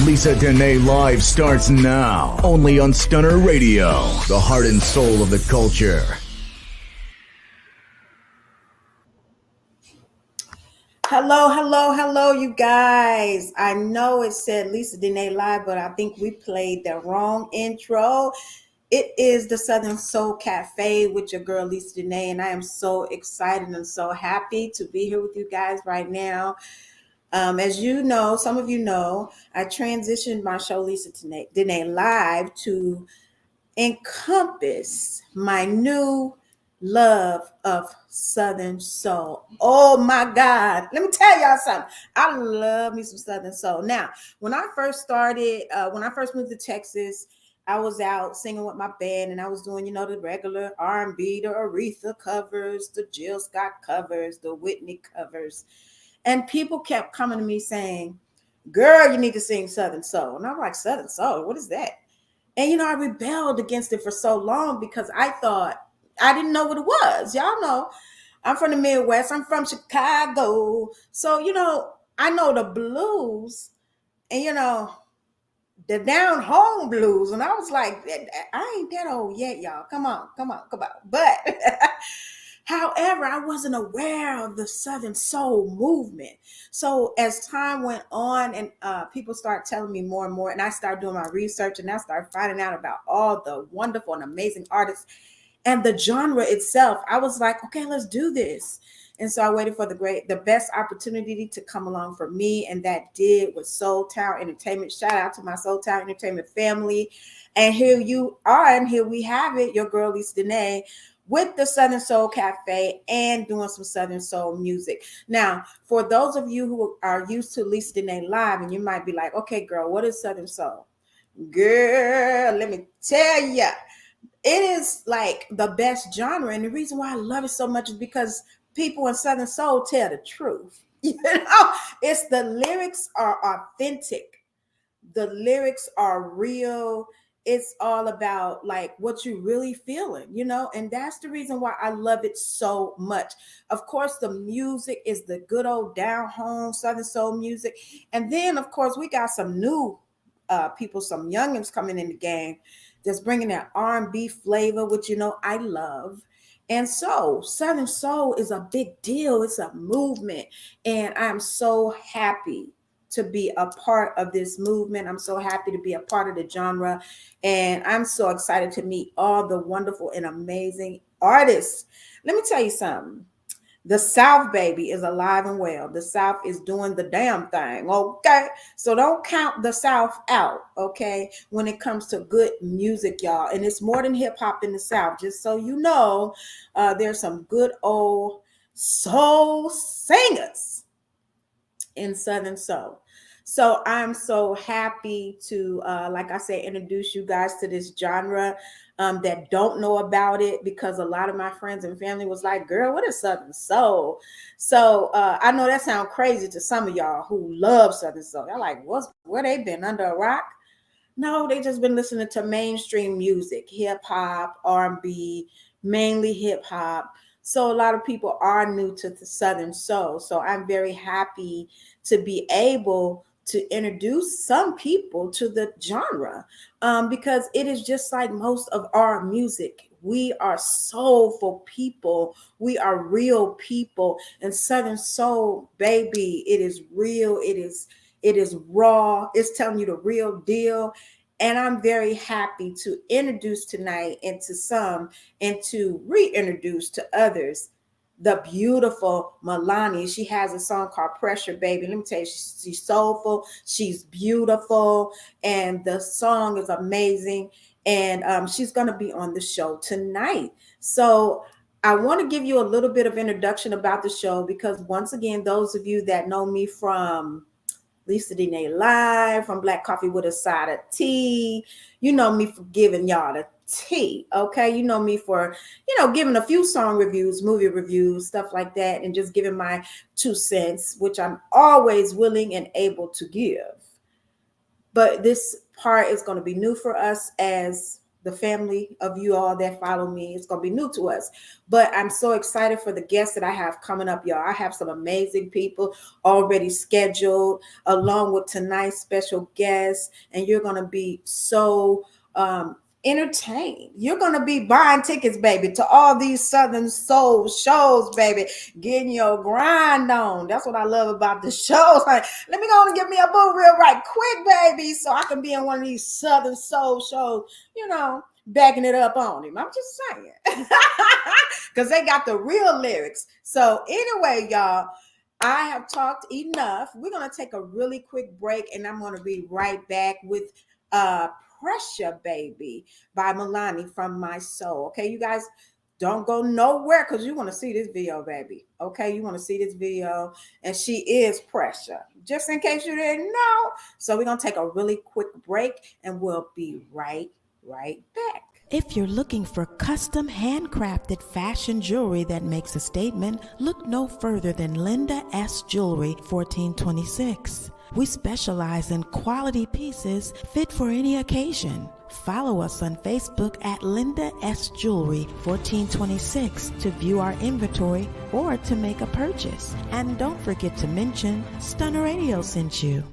Lisa Denae Live starts now, only on Stunner Radio, the heart and soul of the culture. Hello, you guys. I know it said Lisa Denae Live, but I think we played the wrong intro. It is the Southern Soul Cafe with your girl Lisa Denae, and I am so excited and so happy to be here with you guys right now. As you know, some of you know, I transitioned my show Lisa Denae Live to encompass my new love of Southern Soul. Oh my God. Let me tell y'all something. I love me some Southern Soul. Now, when I first moved to Texas, I was out singing with my band and I was doing, the regular R&B, the Aretha covers, the Jill Scott covers, the Whitney covers. And people kept coming to me saying, girl, you need to sing Southern Soul. And I'm like, Southern Soul, what is that? And, I rebelled against it for so long because I thought I didn't know what it was. Y'all know I'm from the Midwest. I'm from Chicago. So, I know the blues and, the down home blues. And I was like, I ain't that old yet, y'all. Come on. But however, I wasn't aware of the Southern Soul movement. So as time went on and people started telling me more and more, and I started doing my research and I started finding out about all the wonderful and amazing artists and the genre itself, I was like, okay, let's do this. And so I waited for the best opportunity to come along for me. And that did with Soul Town Entertainment. Shout out to my Soul Town Entertainment family. And here you are, and here we have it, your girl Lisa Denae, with the Southern Soul Cafe and doing some Southern Soul music. Now, for those of you who are used to Lisa Denae Live, and you might be like, okay, girl, what is Southern Soul? Girl, let me tell you, it is like the best genre. And the reason why I love it so much is because people in Southern Soul tell the truth. It's the lyrics are authentic. The lyrics are real. It's all about like what you're really feeling, and that's the reason why I love it so much. Of course, the music is the good old down home Southern Soul music. And then, of course, we got some new people, some youngins coming in the game that's bringing that R&B flavor, which, I love. And so Southern Soul is a big deal. It's a movement. And I'm so happy to be a part of this movement. I'm so happy to be a part of the genre. And I'm so excited to meet all the wonderful and amazing artists. Let me tell you something. The South, baby, is alive and well. The South is doing the damn thing, okay? So don't count the South out, okay, when it comes to good music, y'all. And it's more than hip-hop in the South. Just so you know, there's some good old soul singers in Southern Soul. So I'm so happy to, like I said, introduce you guys to this genre that don't know about it, because a lot of my friends and family was like, girl, what is Southern Soul? So I know that sounds crazy to some of y'all who love Southern Soul. Y'all like, where they been, under a rock? No, they just been listening to mainstream music, hip hop, R&B, mainly hip hop. So a lot of people are new to the Southern Soul. So I'm very happy to be able to introduce some people to the genre, because it is just like most of our music. We are soulful people. We are real people. And Southern Soul, baby, it is real. It is raw. It's telling you the real deal. And I'm very happy to introduce tonight and to reintroduce to others the beautiful MELANI. She has a song called Pressure, Baby. Let me tell you, she's soulful, she's beautiful, and the song is amazing. And she's going to be on the show tonight. So I want to give you a little bit of introduction about the show, because once again, those of you that know me from Lisa Denae Live, from Black Coffee with a Side of Tea, you know me for giving y'all the tea, okay? You know me for, giving a few song reviews, movie reviews, stuff like that, and just giving my 2 cents, which I'm always willing and able to give. But this part is going to be new for us as the family of you all that follow me. It's going to be new to us, but I'm so excited for the guests that I have coming up, y'all. I have some amazing people already scheduled along with tonight's special guest, and you're going to be so entertained. You're going to be buying tickets, baby, to all these Southern Soul shows, baby, getting your grind on. That's what I love about the shows. Like, let me go and get me a boo real right quick, baby, so I can be in one of these Southern Soul shows, backing it up on him. I'm just saying. Because they got the real lyrics. So anyway, y'all, I have talked enough. We're going to take a really quick break, and I'm going to be right back with Pressure Baby by MELANI from My Soul. Okay, you guys don't go nowhere because you want to see this video, baby. Okay, you want to see this video, and she is Pressure, just in case you didn't know. So we're going to take a really quick break, and we'll be right back. If you're looking for custom handcrafted fashion jewelry that makes a statement, look no further than Linda S. Jewelry, 1426. We specialize in quality pieces fit for any occasion. Follow us on Facebook at Linda S. Jewelry 1426 to view our inventory or to make a purchase. And don't forget to mention Stunner Radio sent you.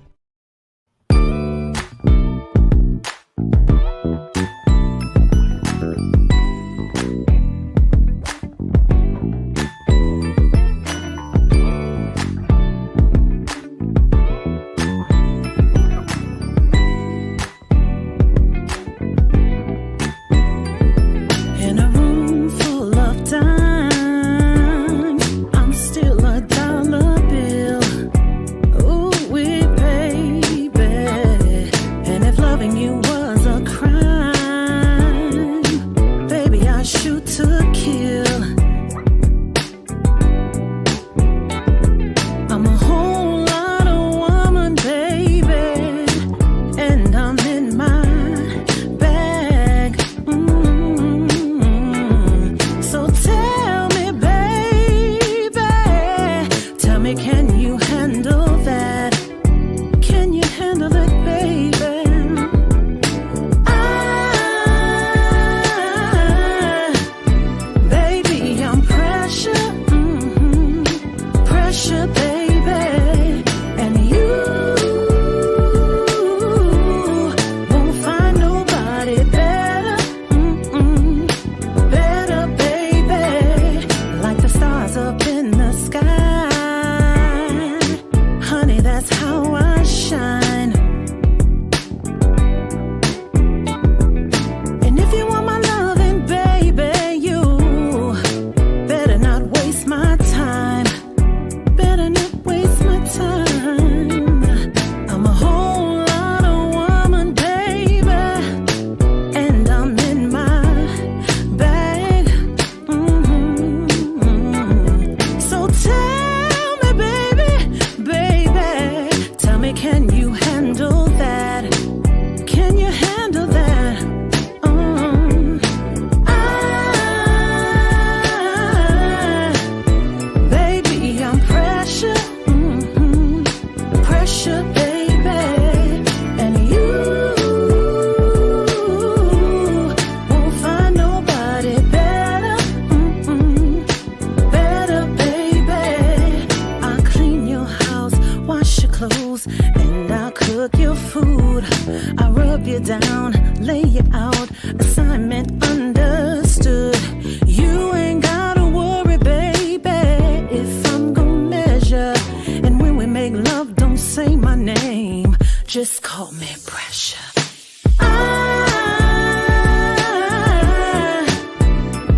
Just call me Pressure.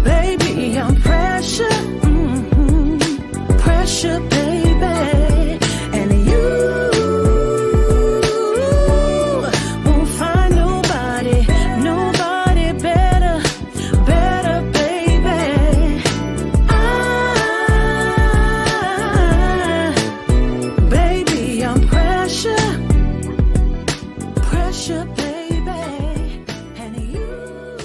Baby, I'm Pressure. Pressure, baby. And you won't find nobody better, baby. Baby, I'm Pressure. Pressure, baby, and you.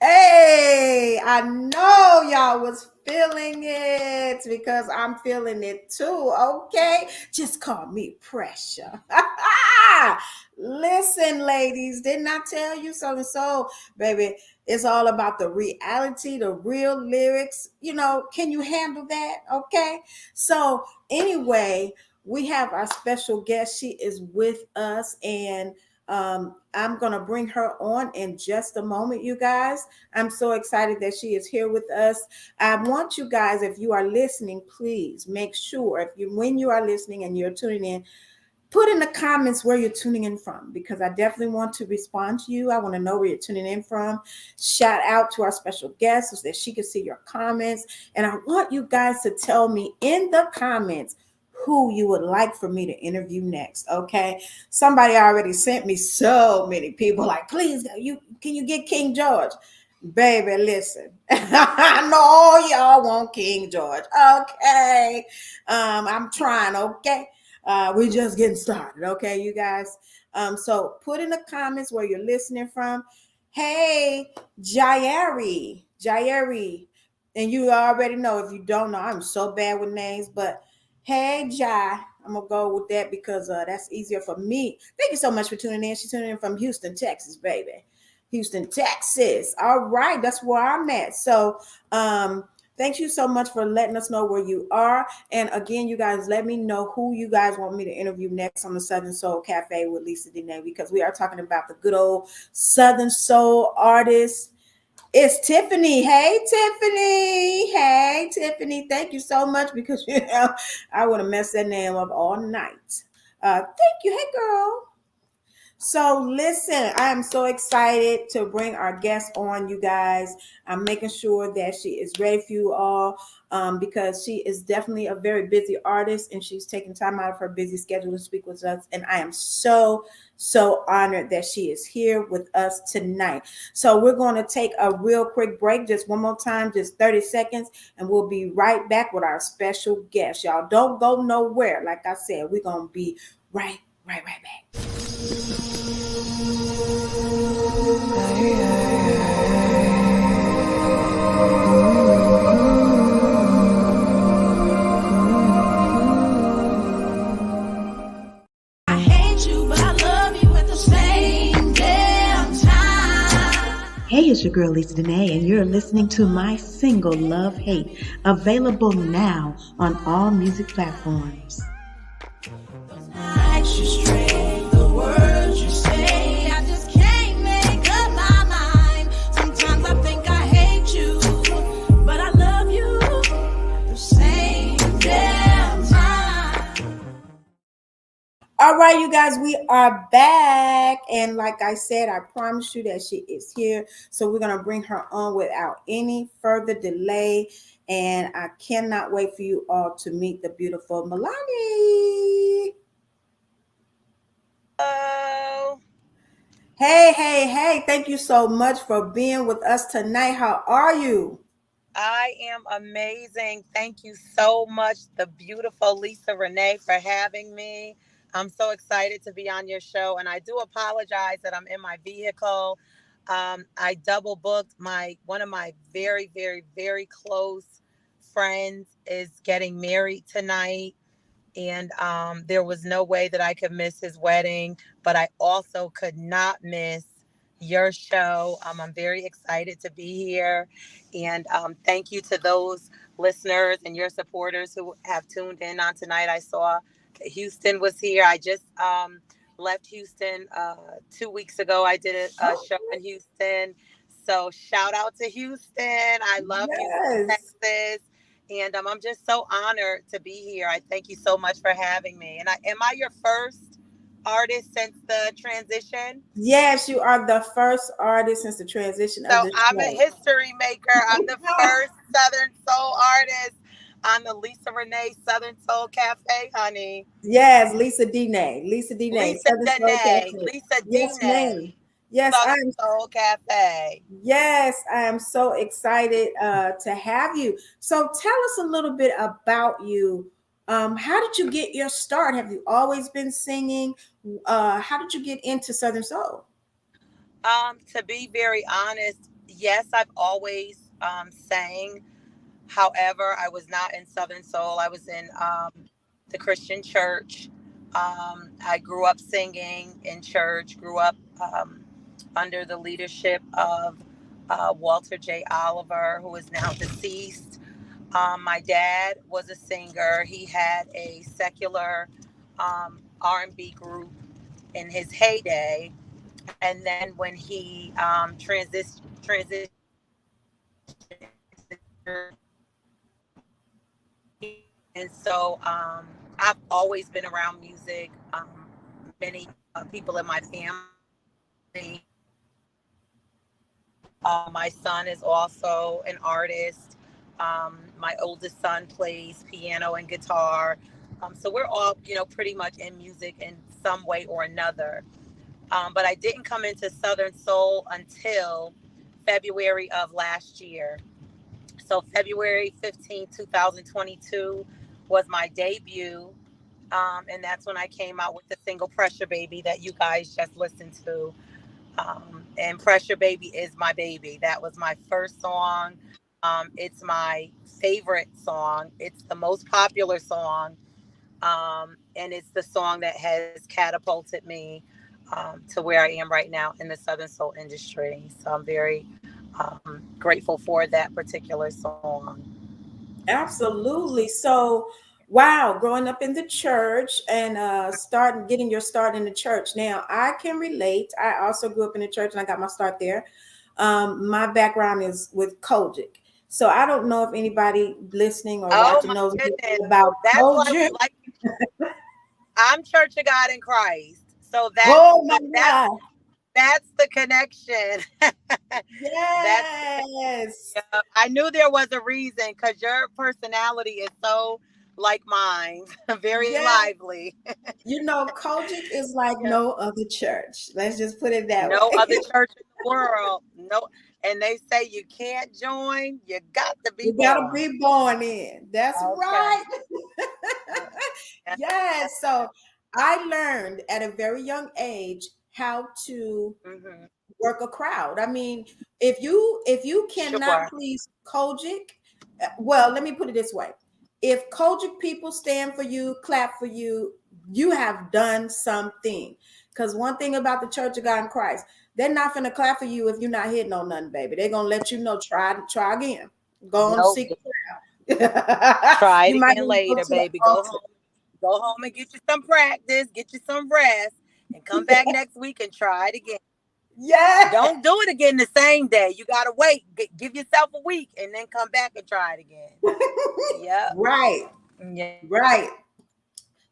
Hey, I know y'all was feeling it because I'm feeling it too. Okay, just call me pressure. Listen, ladies, didn't I tell you so and so, baby? It's all about the reality, the real lyrics. Can you handle that? Okay. So, anyway, we have our special guest. She is with us, and I'm going to bring her on in just a moment, you guys. I'm so excited that she is here with us. I want you guys, if you are listening, please make sure when you are listening and you're tuning in, put in the comments where you're tuning in from, because I definitely want to respond to you. I want to know where you're tuning in from. Shout out to our special guest so that she can see your comments. And I want you guys to tell me in the comments who you would like for me to interview next. Okay. Somebody already sent me so many people like, please, can you get King George? Baby, listen. I know all y'all want King George. Okay. I'm trying, okay. We're just getting started, okay, you guys. So put in the comments where you're listening from. Hey, Jairi, and you already know. If you don't know, I'm so bad with names, but hey, Jai, I'm gonna go with that because that's easier for me. Thank you so much for tuning in. She's tuning in from Houston, Texas, baby. Houston, Texas. All right, that's where I'm at. So, thank you so much for letting us know where you are. And again, you guys, let me know who you guys want me to interview next on the Southern Soul Cafe with Lisa Denae, because we are talking about the good old Southern Soul artist. It's Tiffany. Hey, Tiffany. Hey, Tiffany. Thank you so much because I would have messed that name up all night. Thank you. Hey, girl. So listen, I am so excited to bring our guest on, you guys. I'm making sure that she is ready for you all because she is definitely a very busy artist and she's taking time out of her busy schedule to speak with us. And I am so, so honored that she is here with us tonight. So we're going to take a real quick break, just one more time, just 30 seconds, and we'll be right back with our special guest. Y'all don't go nowhere. Like I said, we're going to be right back. I hate you, but I love you at the same damn time. Hey, it's your girl Lisa Denae, and you're listening to my single Love Hate, available now on all music platforms. Nights you stray, the words you say, I just can't make up my mind. Sometimes I think I hate you, but I love you at the same damn time. All right, you guys, we are back. And like I said, I promise you that she is here. So we're going to bring her on without any further delay. And I cannot wait for you all to meet the beautiful MELANI. Hello. Hey. Thank you so much for being with us tonight. How are you? I am amazing. Thank you so much, the beautiful Lisa Renee, for having me. I'm so excited to be on your show, and I do apologize that I'm in my vehicle. I double booked. One of my very, very, very close friends is getting married tonight, and there was no way that I could miss his wedding, but I also could not miss your show. I'm very excited to be here, and thank you to those listeners and your supporters who have tuned in on tonight. I saw that Houston was here. I just left Houston 2 weeks ago. I did a show in Houston, so shout out to Houston. I love Houston, Yes. Texas. And I'm just so honored to be here. I thank you so much for having me. And am I your first artist since the transition? Yes, you are the first artist since the transition of So the I'm a show. history maker. I'm the first Southern Soul artist on the Lisa Renee Southern Soul Cafe, honey. Yes, Lisa Denae. Lisa Denae, Lisa Southern Soul Denae. Cafe. Lisa Yes, ma'am. Denae Yes, Southern I'm Soul Cafe. Yes, I am so excited to have you. So tell us a little bit about you. How did you get your start? Have you always been singing? How did you get into Southern Soul? To be very honest, yes, I've always sang. However, I was not in Southern Soul. I was in the Christian church. I grew up singing in church, grew up under the leadership of Walter J. Oliver, who is now deceased. My dad was a singer. He had a secular R&B group in his heyday. And then when he transitioned, and so I've always been around music. Many people in my family. My son is also an artist. My oldest son plays piano and guitar. So we're all, pretty much in music in some way or another. But I didn't come into Southern Soul until February of last year. So February 15, 2022 was my debut. And that's when I came out with the single Pressure Baby that you guys just listened to. And Pressure Baby is my baby. That was my first song. It's my favorite song. It's the most popular song. And it's the song that has catapulted me to where I am right now in the Southern Soul industry. So I'm very grateful for that particular song. Absolutely. So, wow, growing up in the church and starting getting your start in the church. Now, I can relate. I also grew up in the church and I got my start there. My background is with Kojic. So I don't know if anybody listening or Oh watching my knows goodness. about That's Kojic. like I'm Church of God in Christ. So that's Oh my that's God. that's the connection. That's Yes. yeah, I knew there was a reason because your personality is so like mine, very Yes. lively. Kojic is like Yeah. no other church. Let's just put it that No way. other church in the world. No, and they say you can't join. You got to be You gotta born. be born in. That's Okay. right. Yeah. Yes. So I learned at a very young age how to Hmm. work a crowd. I mean, if you cannot Sure. please Kojic, well, let me put it this way. If Kojic people stand for you, clap for you, you have done something. Because one thing about the Church of God in Christ, they're not gonna clap for you if you're not hitting on nothing, baby. They're gonna let you know, try again. Go on, Nope. seek. Try it You might again need to go later, to the baby. Go altar. home. Go home and get you some practice, get you some rest, and come back next week and try it again. Yeah. Don't do it again the same day. You gotta wait. Give yourself a week and then come back and try it again. Yep. Right. Yeah. Right.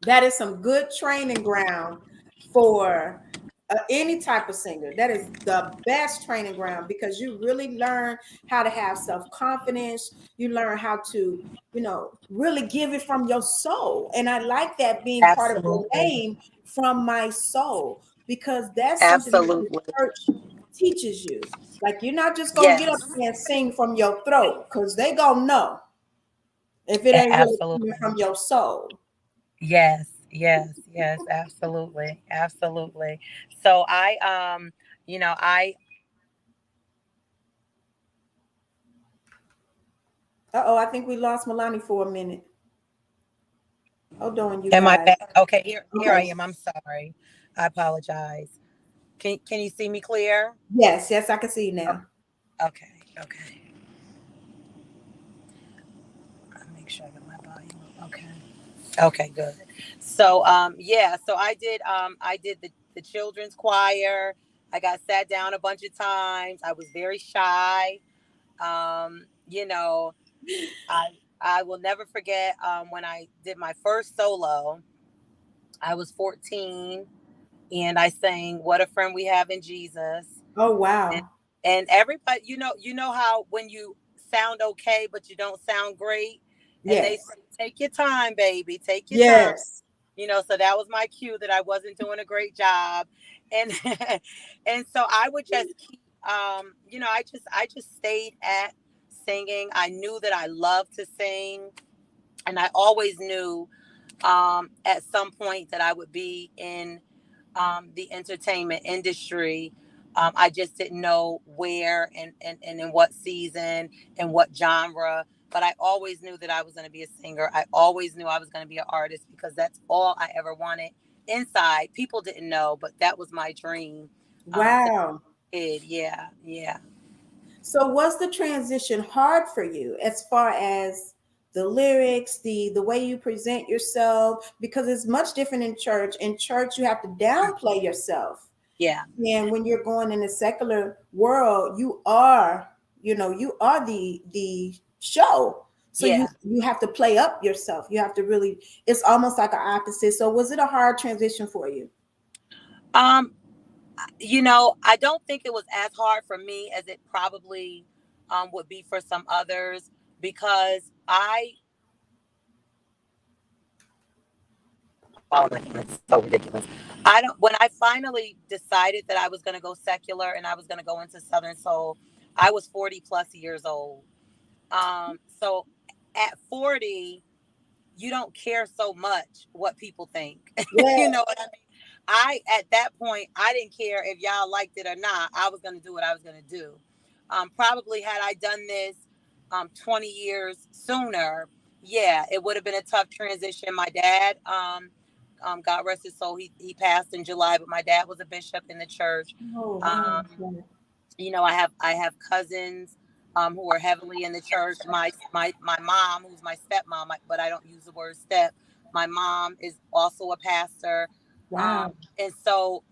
That is some good training ground for any type of singer. That is the best training ground because you really learn how to have self confidence. You learn how to, really give it from your soul. And I like that being part of your Absolutely. name, from my soul, because that's something that the Absolutely. church teaches you. Like, you're not just gonna get up Yes. there and sing from your throat, because they gonna know if it ain't really coming Absolutely. from your soul. Yes. Yes. Yes. Absolutely. Absolutely. So I Uh-oh, I think we lost Milani for a minute. Hold on, you am I guys. back? Okay, here I Okay. am. I'm sorry. I apologize. Can you see me clear? Yes, yes, I can see you now. Okay. Okay. I'll make sure I get my volume up. Okay. Okay, good. So so I did the children's choir. I got sat down a bunch of times. I was very shy. Um, you know, I I will never forget when I did my first solo. I was 14 and I sang What a Friend We Have in Jesus. Oh, And, wow. and everybody, you know how when you sound okay but you don't sound great and they Yes. say take your time, baby, take your time. Yes. So that was my cue that I wasn't doing a great job. And and so I would just keep I just stayed at singing. I knew that I loved to sing and I always knew at some point that I would be in the entertainment industry. I just didn't know where and in what season and what genre. but I always knew that I was going to be a singer. I always knew I was going to be an artist because that's all I ever wanted inside. People didn't know, but that was my dream. Since Wow. a kid. Yeah, yeah. So was the transition hard for you as far as the lyrics, the way you present yourself? Because it's much different in church. In church, you have to downplay yourself. Yeah. And when you're going in the secular world, you are the show. So you Yeah. you have to play up yourself. You have to really, it's almost like an opposite. So was it a hard transition for you? Um, I don't think it was as hard for me as it probably would be for some others because oh my God, it's so ridiculous. I don't. When I finally decided that I was going to go secular and I was going to go into Southern Soul, I was 40 plus years old. So at 40, you don't care so much what people think. Yeah. You know what I mean? At that point, I didn't care if y'all liked it or not. I was going to do what I was going to do. Probably had I done this 20 years sooner, yeah, it would have been a tough transition. My dad, God rest his soul, he passed in July, but my dad was a bishop in the church. Oh, Um, wow. I have cousins who are heavily in the church. My mom, who's my stepmom, but I don't use the word step. My mom is also a pastor. Wow. And so,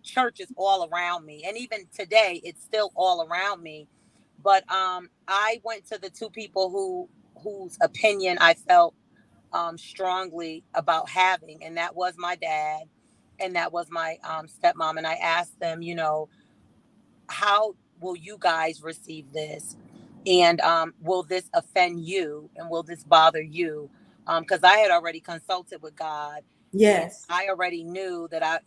church is all around me. And even today, it's still all around me. But I went to the two people whose opinion I felt strongly about having, and that was my dad, and that was my stepmom. And I asked them, how will you guys receive this? And will this offend you? And will this bother you? Because I had already consulted with God, and Yes. I already knew that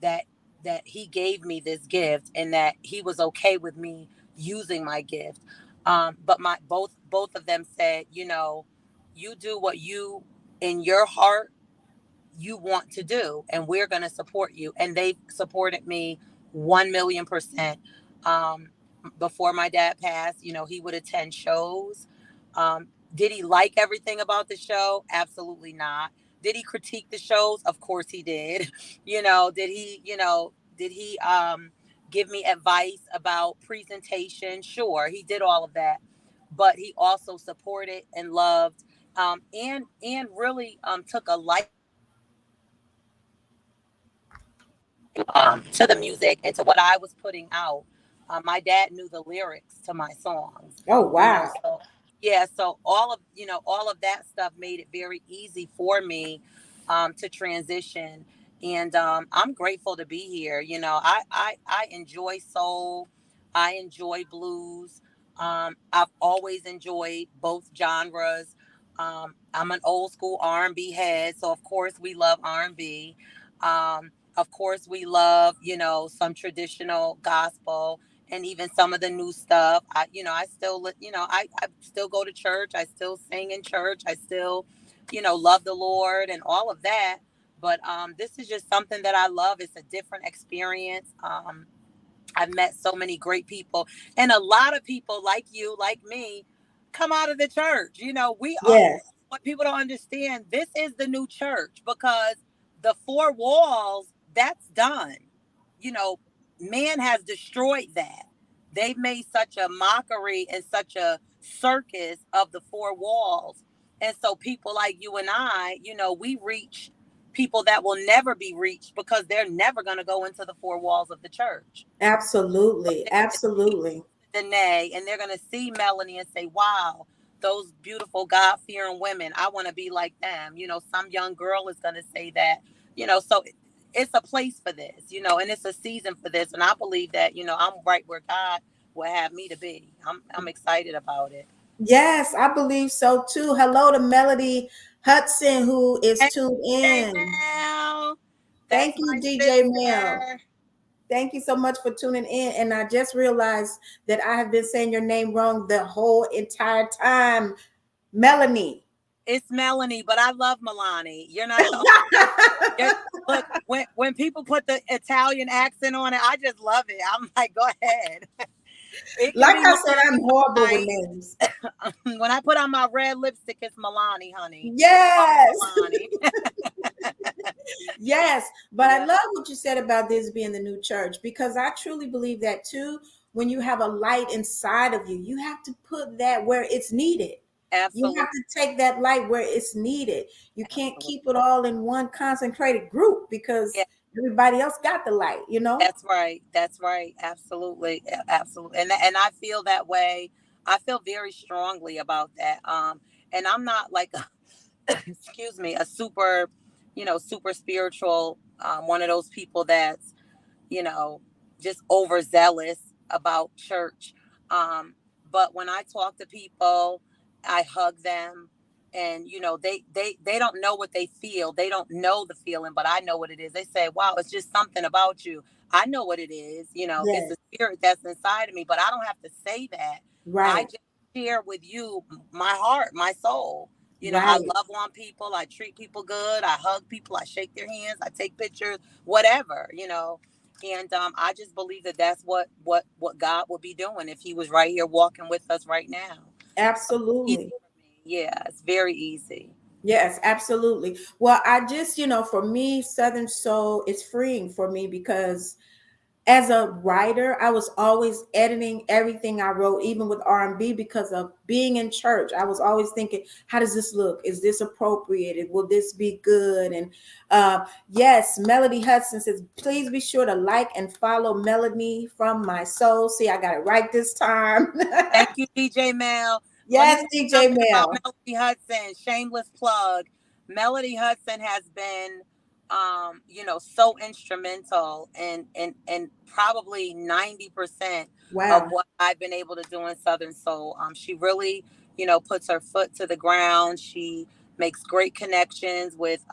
that He gave me this gift, and that He was okay with me using my gift. But my both of them said, you do what you in your heart you want to do, and we're going to support you. And they supported me 1,000,000%. Before my dad passed, he would attend shows. Did he like everything about the show? Absolutely not. Did he critique the shows? Of course he did. Did he give me advice about presentation? Sure, he did all of that. But he also supported and loved, and really took a light to the music and to what I was putting out. My dad knew the lyrics to my songs, Oh, wow. so yeah, so all of that stuff made it very easy for me to transition. And I'm grateful to be here. I enjoy soul, I enjoy blues. I've always enjoyed both genres. I'm an old school R&B head, so of course we love R&B. Of course, we love, some traditional gospel and even some of the new stuff. I still, I still go to church. I still sing in church. I still, love the Lord and all of that. But this is just something that I love. It's a different experience. I've met so many great people, and a lot of people like you, like me, come out of the church. We are, Yes. what people don't understand. This is the new church, because the four walls, that's done. You know, Man has destroyed that. They've made such a mockery and such a circus of the four walls. And so people like you and I, we reach people that will never be reached because they're never going to go into the four walls of the church. Absolutely. Absolutely. Denae, and they're going to see Melanie and say, wow, those beautiful God-fearing women, I want to be like them. Some young girl is going to say that, so it's a place for this, and it's a season for this. And I believe that, I'm right where God will have me to be. I'm excited about it. Yes, I believe so too. Hello to Melody Hudson, who is Hey, tuned hey, in. Mel. That's Thank you, my DJ Mel. sister. Thank you so much for tuning in. And I just realized that I have been saying your name wrong the whole entire time. Melanie. It's Melanie, but I love Melani. You're not the look, when people put the Italian accent on it, I just love it. I'm like, go ahead. It can Like be I said, I'm horrible with Melanie. names. When I put on my red lipstick, it's Melani, honey. Call me Yes. Melani. Yes. But I Yeah, love what you said about this being the new church, because I truly believe that too. When you have a light inside of you, you have to put that where it's needed. You have absolutely. to take that light where it's needed. You can't Absolutely. keep it all in one concentrated group Yeah, because everybody else got the light, you know? that's right. That's right. Absolutely. Absolutely. And I feel that way. I feel very strongly about that. And I'm not like excuse me, a super, super spiritual, one of those people that's, you know, just overzealous about church. Um, but when I talk to people, I hug them, and they don't know what they feel. They don't know the feeling, but I know what it is. They say, "Wow, it's just something about you." I know what it is. It's Yes. a spirit that's inside of me, but I don't have to say that. I Right. just share with you my heart, my soul. I Right. love on people. I treat people good. I hug people. I shake their hands. I take pictures. Whatever. And I just believe that that's what God would be doing if He was right here walking with us right now. Easy Absolutely. for me. Yeah, it's very easy. Yes, absolutely. Well, I just, for me, Southern Soul is freeing for me because as a writer, I was always editing everything I wrote, even with R&B, because of being in church. I was always thinking, how does this look? Is this appropriate? Will this be good? And yes, Melody Hudson says, please be sure to like and follow Melanie from My Soul. See, I got it right this time. Thank you, DJ Mel. Let me Yes, tell you DJ something about Mel. Melody Hudson. Shameless plug. Melody Hudson has been, so instrumental in probably 90% of Wow. what I've been able to do in Southern Soul. She really, puts her foot to the ground. She makes great connections with,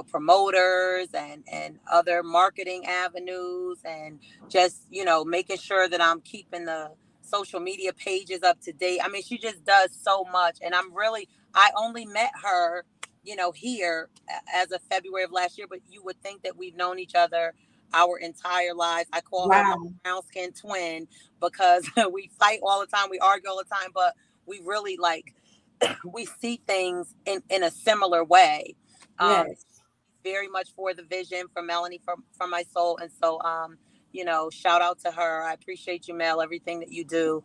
promoters and other marketing avenues, and just, making sure that I'm keeping the social media pages up to date. I mean, she just does so much. And I only met her, here as of February of last year, but you would think that we've known each other our entire lives. I call her my Wow. brown skin twin because we fight all the time, we argue all the time, but we really we see things in a similar way. Yes. Very much for the vision for Melanie from My Soul. And so, shout out to her. I appreciate you, Mel, everything that you do,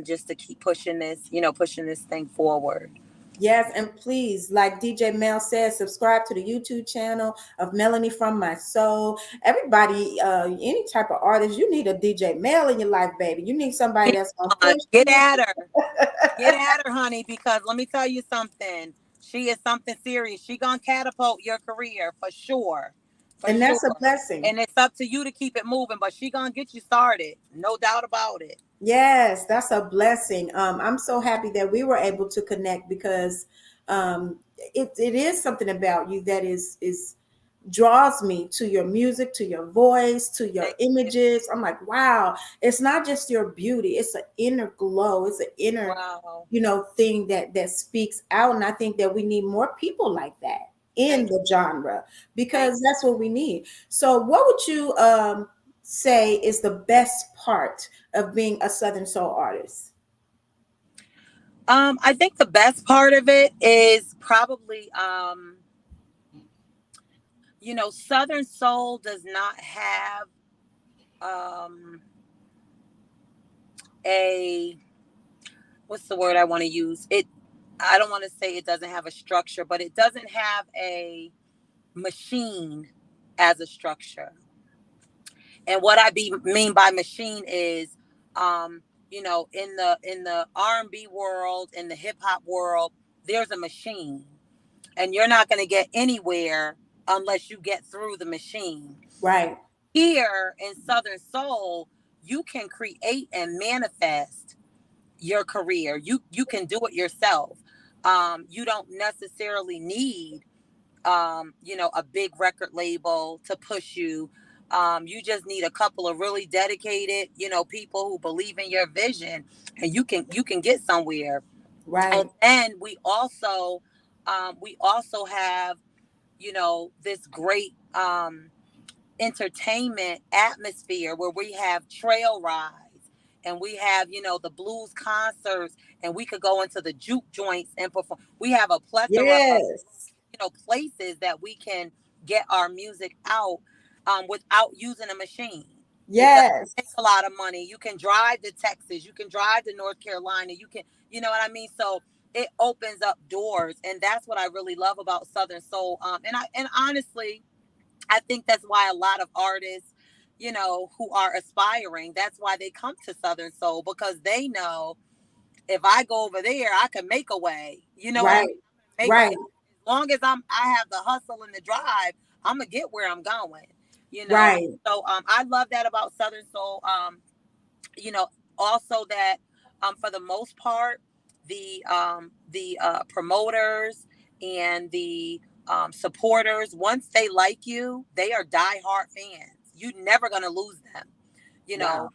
just to keep pushing this thing forward. Yes, and please, like DJ Mel says, subscribe to the YouTube channel of Melanie from My Soul. Everybody, any type of artist, you need a DJ Mel in your life, baby. You need somebody that's gonna push Get you. at her. Get at her, honey, because let me tell you something. She is something serious. She gonna catapult your career for sure. For And sure. that's a blessing. And it's up to you to keep it moving, but she gonna get you started. No doubt about it. Yes, that's a blessing. I'm so happy that we were able to connect because it is something about you that is draws me to your music, to your voice, to your Thank you. images. I'm like, wow, it's not just your beauty, it's an inner glow, it's an inner, Wow. thing that speaks out. And I think that we need more people like that in Thank the genre thank because that's what we need. So what would you say is the best part of being a Southern Soul artist? I think the best part of it is probably Southern Soul does not have um a what's the word I want to use? I don't want to say it doesn't have a structure, but it doesn't have a machine as a structure. And what mean by machine is, in the R&B world, in the hip hop world, there's a machine, and you're not going to get anywhere unless you get through the machine. Right, Here in Southern Soul, you can create and manifest your career. You can do it yourself. You don't necessarily need a big record label to push you. You just need a couple of really dedicated, people who believe in your vision, and you can get somewhere. And right, then we also have, this great entertainment atmosphere where we have trail rides and we have, the blues concerts, and we could go into the juke joints and perform. We have a plethora of, Yes. places that we can get our music out without using a machine. It doesn't Yes. take a lot of money. You can drive to Texas. You can drive to North Carolina. You can, you know what I mean? So it opens up doors, and that's what I really love about Southern Soul. And honestly, I think that's why a lot of artists, who are aspiring, that's why they come to Southern Soul, because they know if I go over there, I can make a way. You know what I mean? Right. Make a way. Right. As long as I have the hustle and the drive, I'm gonna get where I'm going. Right. So I love that about Southern Soul. You know, Also that for the most part, the promoters and the supporters, once they like you, they are diehard fans. You're never gonna lose them. Wow.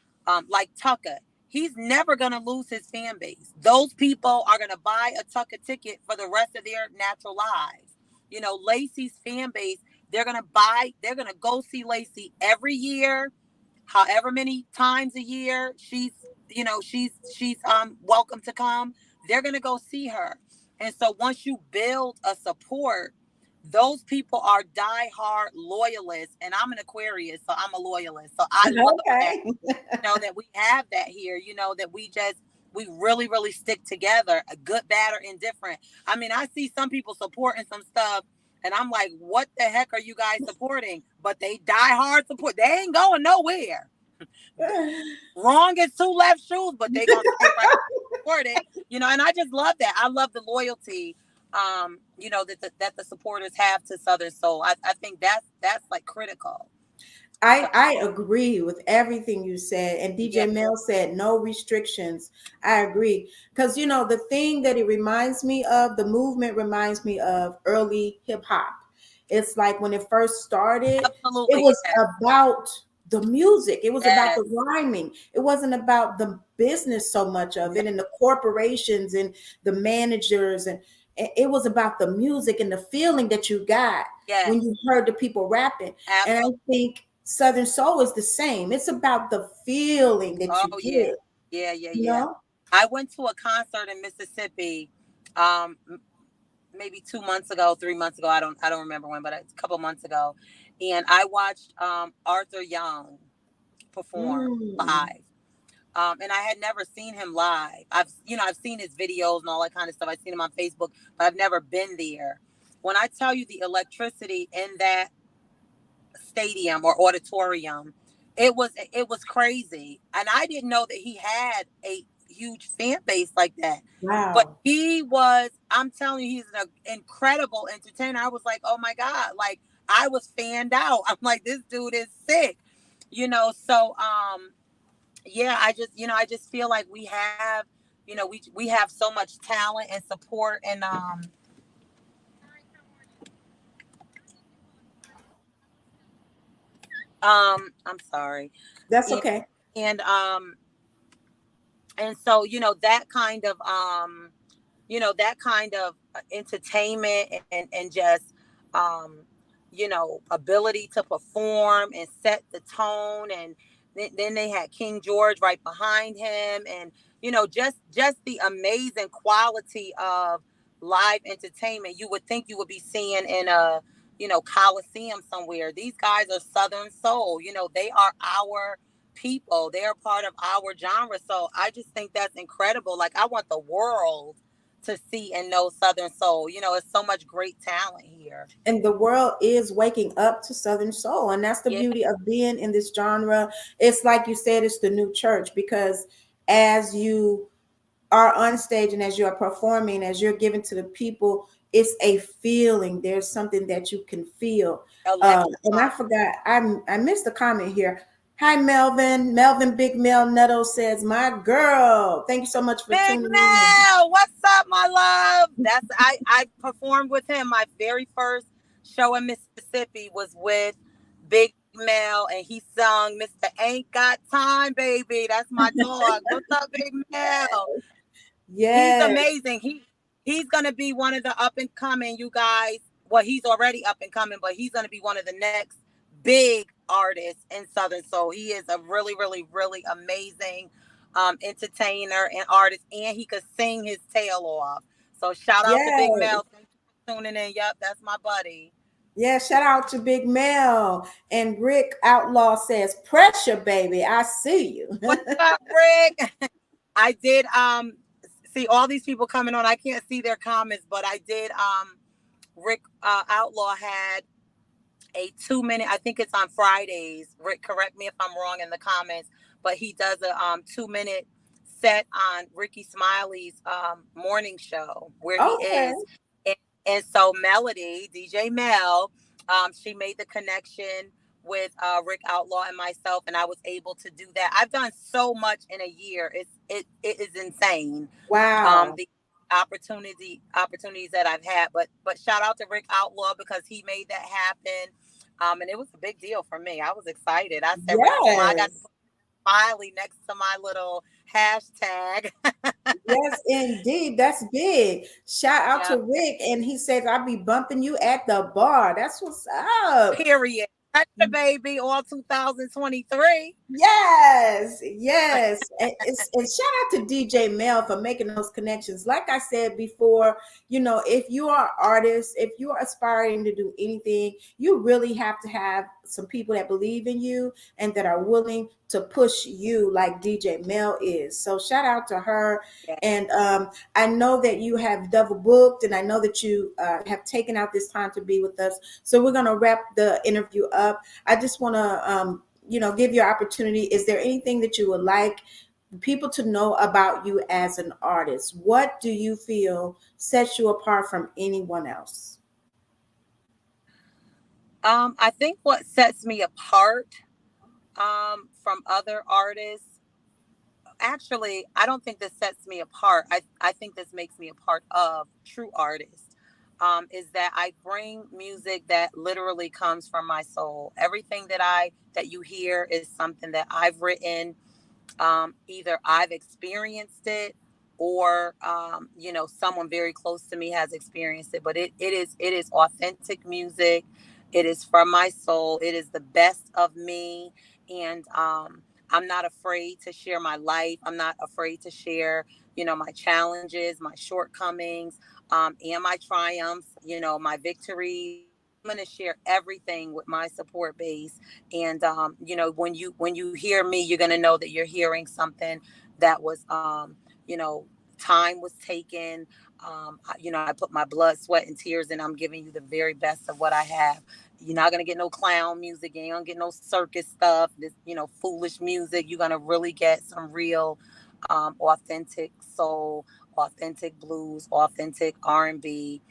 Like Tucker, he's never gonna lose his fan base. Those people are gonna buy a Tucker ticket for the rest of their natural lives. Lacey's fan base, they're gonna go see Lacey every year, however many times a year she's welcome to come. They're gonna go see her. And so once you build a support, those people are diehard loyalists. And I'm an Aquarius, so I'm a loyalist. So I love that. Okay. That we have that here. That we really, really stick together, a good, bad, or indifferent. I mean, I see some people supporting some stuff, and I'm like, what the heck are you guys supporting? But they die hard support. They ain't going nowhere. Wrong as two left shoes, but they gonna stay right support it. And I just love that. I love the loyalty, that the supporters have to Southern Soul. I think that's like critical. I agree with everything you said. And DJ Yeah. Mel said no restrictions. I agree. Because, the thing that it reminds me of, the movement reminds me of early hip hop. It's like when it first started, it Absolutely. was Yes. about the music. It was about Yes. the rhyming. It wasn't about the business so much of it and the corporations and the managers. And it was about the music and the feeling that you got Yes. when you heard the people rapping. And Absolutely. I think Southern Soul is the same. It's about the feeling that you Oh get. yeah. You know? I went to a concert in Mississippi, um, maybe 2 months ago, 3 months ago. I don't remember when, but a couple months ago, and I watched Arthur Young perform live. And I had never seen him live. I've seen his videos and all that kind of stuff. I've seen him on Facebook, but I've never been there. When I tell you the electricity in that stadium or auditorium, it was crazy. And I didn't know that he had a huge fan base like that. Wow. But I'm telling you, he's an incredible entertainer. I was like, oh my God, like I was fanned out. I'm like, this dude is sick. So yeah, I just feel like we have, we have so much talent and support. And I'm sorry. That's okay. And so that kind of entertainment and just ability to perform and set the tone. And then they had King George right behind him, and just the amazing quality of live entertainment you would think you would be seeing in a Coliseum somewhere. These guys are Southern Soul. They are our people. They are part of our genre. So I just think that's incredible. Like, I want the world to see and know Southern Soul. It's so much great talent here. And the world is waking up to Southern Soul. And that's the beauty of being in this genre. It's like you said, it's the new church, because as you are on stage and as you are performing, as you're giving to the people, it's a feeling. There's something that you can feel. And I forgot, I missed a comment here. Hi, Melvin. Melvin Big Mel Netto says, my girl. Thank you so much for Big tuning Mel, what's up, my love? I performed with him. My very first show in Mississippi was with Big Mel, and he sung Mr. Ain't Got Time, Baby. That's my dog. What's up, Big Mel? Yeah. He's amazing. He's gonna be one of the up and coming, you guys. Well, he's already up and coming, but he's gonna be one of the next big artists in Southern Soul. He is a really, really, really amazing entertainer and artist, and he could sing his tail off. So shout out to Big Yes. Mel. Thank you for tuning in. Yep, that's my buddy. Yeah, shout out to Big Mel. And Rick Outlaw says, pressure, baby. I see you. What's up, Rick? I did see all these people coming on. I can't see their comments, but I did Rick Outlaw had a 2 minute, I think it's on Fridays. Rick, correct me if I'm wrong in the comments, but he does a 2 minute set on Ricky Smiley's morning show where he Okay. is. And so Melody, DJ Mel, she made the connection with Rick Outlaw and myself, and I was able to do that. I've done so much in a year. It is insane. Wow. The opportunities that I've had, but shout out to Rick Outlaw because he made that happen. And it was a big deal for me. I was excited. I said, Ricky, I got to Yes. put Smiley next to my little hashtag. Yes, indeed. That's big. Shout out Yeah. to Rick. And he says, I'll be bumping you at the bar. That's what's up. Period. That's the baby, all 2023. Yes, yes. And shout out to DJ Mel for making those connections. Like I said before, if you are artists, if you are aspiring to do anything, you really have to have some people that believe in you and that are willing to push you like DJ Mel is. So shout out to her. Yeah. And I know that you have double booked, and I know that you have taken out this time to be with us. So we're going to wrap the interview up. I just want to give you opportunity. Is there anything that you would like people to know about you as an artist? What do you feel sets you apart from anyone else? I think what sets me apart from other artists, actually, I don't think this sets me apart. I think this makes me a part of true artists. Is that I bring music that literally comes from my soul. Everything that you hear is something that I've written. Either I've experienced it, or someone very close to me has experienced it. But it is authentic music. It is from my soul. It is the best of me, and I'm not afraid to share my life. I'm not afraid to share, my challenges, my shortcomings, and my triumphs, my victories. I'm going to share everything with my support base. And, when you hear me, you're going to know that you're hearing something that was, time was taken. I put my blood, sweat, and tears in. I'm giving you the very best of what I have. You're not going to get no clown music. You ain't going to get no circus stuff, this, foolish music. You're going to really get some real, authentic soul, authentic blues, authentic R&B,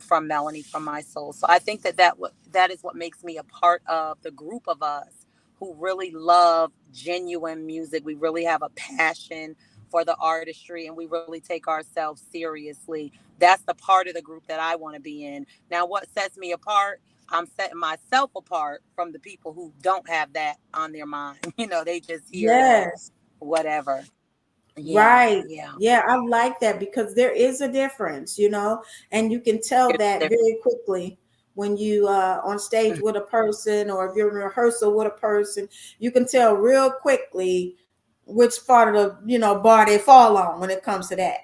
from Melanie, from my soul. So I think that is what makes me a part of the group of us who really love genuine music. We really have a passion for the artistry, and we really take ourselves seriously. That's the part of the group that I want to be in. Now, what sets me apart? I'm setting myself apart from the people who don't have that on their mind. They just hear the Yes. whatever. Yeah, Right. yeah. Yeah, I like that because there is a difference, and you can tell that very quickly when you on stage with a person, or if you're in rehearsal with a person, you can tell real quickly which part of the bar they fall on when it comes to that.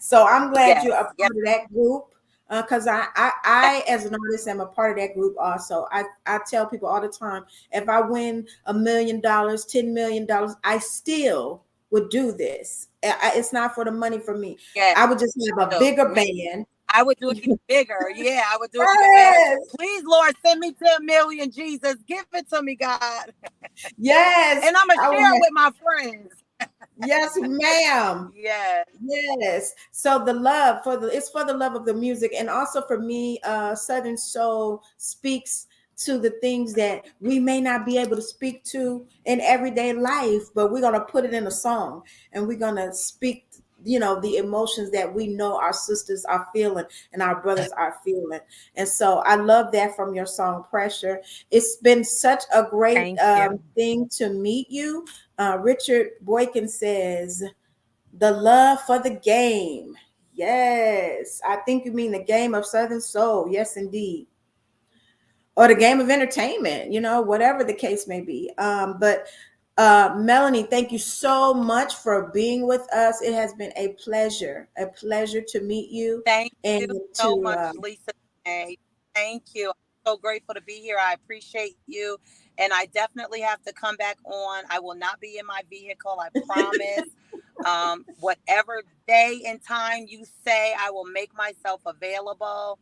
So I'm glad you're a part of that group, because I as an artist am a part of that group also. I tell people all the time, if I win $1 million, $10 million, I still would do this. It's not for the money for me. Yes. I would just have a bigger band. I would do it even bigger. Yeah, I would do it Yes. even bigger. Please, Lord, send me 10 million, Jesus. Give it to me, God. Yes. And I'm going to share it with my friends. Yes, ma'am. Yes. Yes. So the love it's for the love of the music, and also for me, Southern Soul speaks to the things that we may not be able to speak to in everyday life, but we're gonna put it in a song, and we're gonna speak, the emotions that we know our sisters are feeling and our brothers are feeling. And so I love that from your song Pressure. It's been such a great thing to meet you. Richard Boykin says, the love for the game. Yes. I think you mean the game of Southern Soul. Yes, indeed. Or the game of entertainment, whatever the case may be. But Melanie, thank you so much for being with us. It has been a pleasure to meet you Thank and you so to much, Lisa. Denae. Thank you. I'm so grateful to be here. I appreciate you. And I definitely have to come back on. I will not be in my vehicle, I promise. Whatever day and time you say, I will make myself available.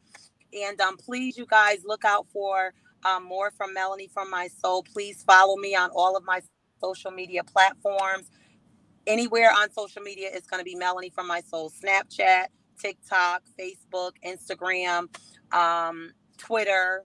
And please, you guys, look out for more from Melanie from My Soul. Please follow me on all of my social media platforms. Anywhere on social media is going to be Melanie from My Soul. Snapchat, TikTok, Facebook, Instagram, Twitter,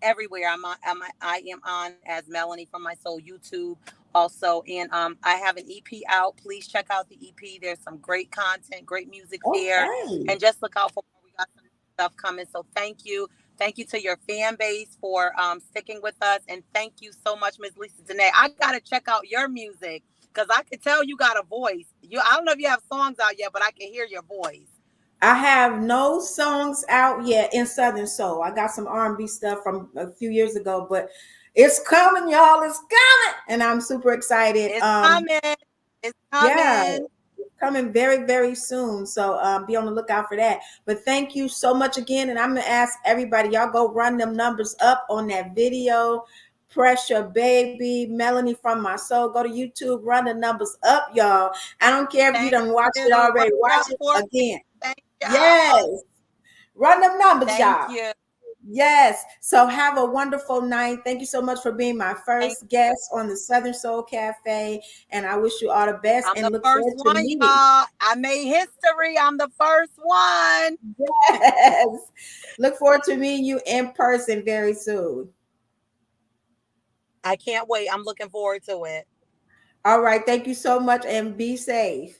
everywhere. I am on as Melanie from My Soul. YouTube also, and I have an EP out. Please check out the EP. There's some great content, great music there, okay. and just look out for more. We got some stuff coming. So thank you to your fan base for sticking with us, and thank you so much, Ms. Lisa Denae. I gotta check out your music because I can tell you got a voice. I don't know if you have songs out yet, but I can hear your voice. I have no songs out yet in Southern Soul. I got some R&B stuff from a few years ago, but it's coming, y'all. It's coming, and I'm super excited. It's coming. It's Yeah, coming. coming very, very soon. So be on the lookout for that. But thank you so much again. And I'm gonna ask everybody, y'all go run them numbers up on that video. Pressure Baby, Melanie from My Soul. Go to YouTube, run the numbers up, y'all. I don't care if you Thank done watched it you. Run already. it Watch up it for me. again. Thank Yes. y'all. Run them numbers, Thank y'all. you. Yes. So have a wonderful night. Thank you so much for being my Thank first you. guest on the Southern Soul Cafe. And I wish you all the best I'm and the look first forward to one, meeting. y'all. I made history. I'm the first one. Yes. Look forward to meeting you in person very soon. I can't wait. I'm looking forward to it. All right. Thank you so much and be safe.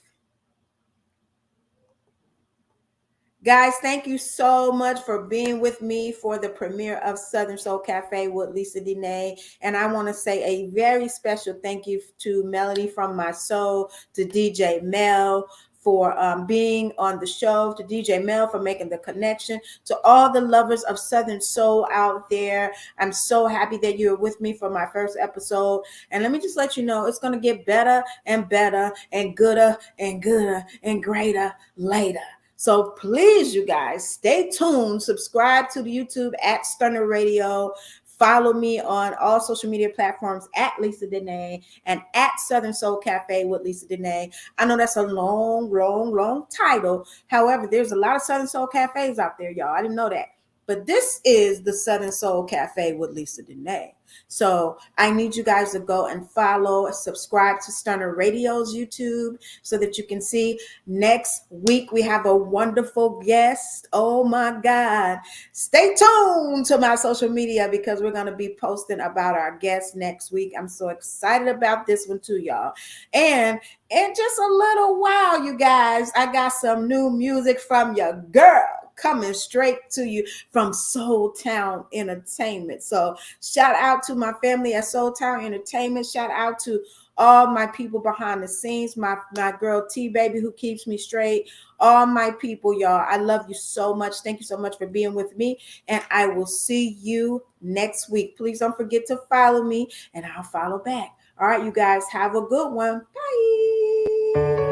Guys, thank you so much for being with me for the premiere of Southern Soul Cafe with Lisa Denae. And I want to say a very special thank you to Melanie from My Soul, to DJ Mel for being on the show, to DJ Mel for making the connection, to all the lovers of Southern Soul out there. I'm so happy that you're with me for my first episode. And let me just let you know, it's going to get better and better and gooder and gooder and greater later. So please, you guys, stay tuned. Subscribe to the YouTube at Stunner Radio. Follow me on all social media platforms at Lisa Denae and at Southern Soul Cafe with Lisa Denae. I know that's a long title. However, there's a lot of Southern Soul Cafes out there, y'all. I didn't know that. But this is the Southern Soul Cafe with Lisa Denae. So I need you guys to go and follow, subscribe to Stunner Radio's YouTube so that you can see. Next week, we have a wonderful guest. Oh my God. Stay tuned to my social media because we're going to be posting about our guest next week. I'm so excited about this one too, y'all. And in just a little while, you guys, I got some new music from your girl coming straight to you from Soul Town Entertainment. So shout out to my family at Soul Town Entertainment. Shout out to all my people behind the scenes, my girl T Baby who keeps me straight, all my people, y'all. I love you so much. Thank you so much for being with me, and I will see you next week. Please don't forget to follow me, and I'll follow back. All right, you guys, have a good one. Bye.